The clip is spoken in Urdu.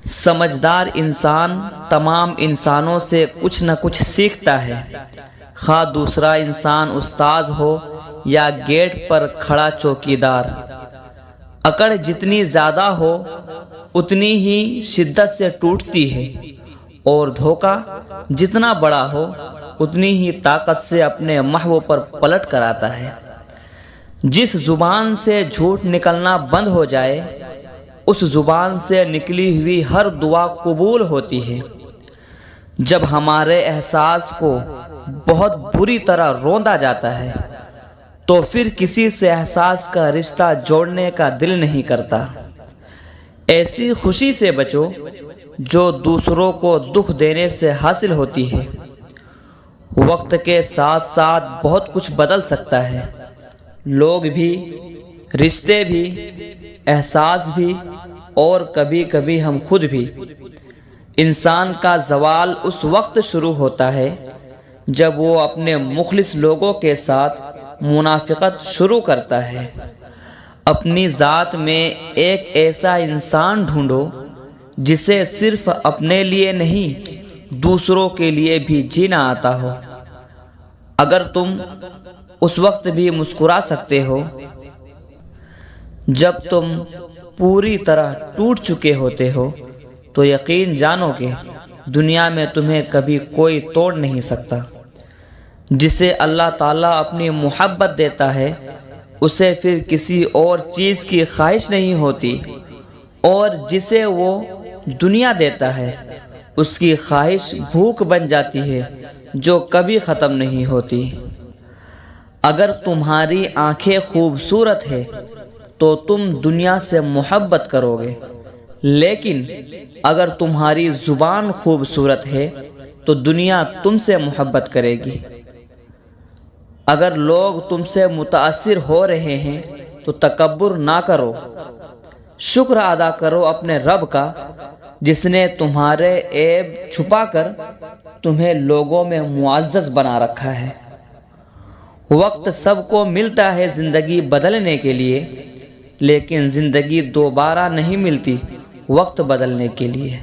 سمجھدار انسان تمام انسانوں سے کچھ نہ کچھ سیکھتا ہے، خواہ دوسرا انسان استاذ ہو یا گیٹ پر کھڑا چوکیدار۔ اکڑ جتنی زیادہ ہو اتنی ہی شدت سے ٹوٹتی ہے، اور دھوکہ جتنا بڑا ہو اتنی ہی طاقت سے اپنے محو پر پلٹ کر آتا ہے۔ جس زبان سے جھوٹ نکلنا بند ہو جائے اس زبان سے نکلی ہوئی ہر دعا قبول ہوتی ہے۔ جب ہمارے احساس کو بہت بری طرح روندا جاتا ہے تو پھر کسی سے احساس کا رشتہ جوڑنے کا دل نہیں کرتا۔ ایسی خوشی سے بچو جو دوسروں کو دکھ دینے سے حاصل ہوتی ہے۔ وقت کے ساتھ ساتھ بہت کچھ بدل سکتا ہے، لوگ بھی، رشتے بھی، احساس بھی، اور کبھی کبھی ہم خود بھی۔ انسان کا زوال اس وقت شروع ہوتا ہے جب وہ اپنے مخلص لوگوں کے ساتھ منافقت شروع کرتا ہے۔ اپنی ذات میں ایک ایسا انسان ڈھونڈو جسے صرف اپنے لیے نہیں دوسروں کے لیے بھی جینا آتا ہو۔ اگر تم اس وقت بھی مسکرا سکتے ہو جب تم پوری طرح ٹوٹ چکے ہوتے ہو تو یقین جانو کہ دنیا میں تمہیں کبھی کوئی توڑ نہیں سکتا۔ جسے اللہ تعالیٰ اپنی محبت دیتا ہے اسے پھر کسی اور چیز کی خواہش نہیں ہوتی، اور جسے وہ دنیا دیتا ہے اس کی خواہش بھوک بن جاتی ہے جو کبھی ختم نہیں ہوتی۔ اگر تمہاری آنکھیں خوبصورت ہے تو تم دنیا سے محبت کرو گے، لیکن اگر تمہاری زبان خوبصورت ہے تو دنیا تم سے محبت کرے گی۔ اگر لوگ تم سے متاثر ہو رہے ہیں تو تکبر نہ کرو، شکر ادا کرو اپنے رب کا جس نے تمہارے عیب چھپا کر تمہیں لوگوں میں معزز بنا رکھا ہے۔ وقت سب کو ملتا ہے زندگی بدلنے کے لیے، لیکن زندگی دوبارہ نہیں ملتی وقت بدلنے کے لیے۔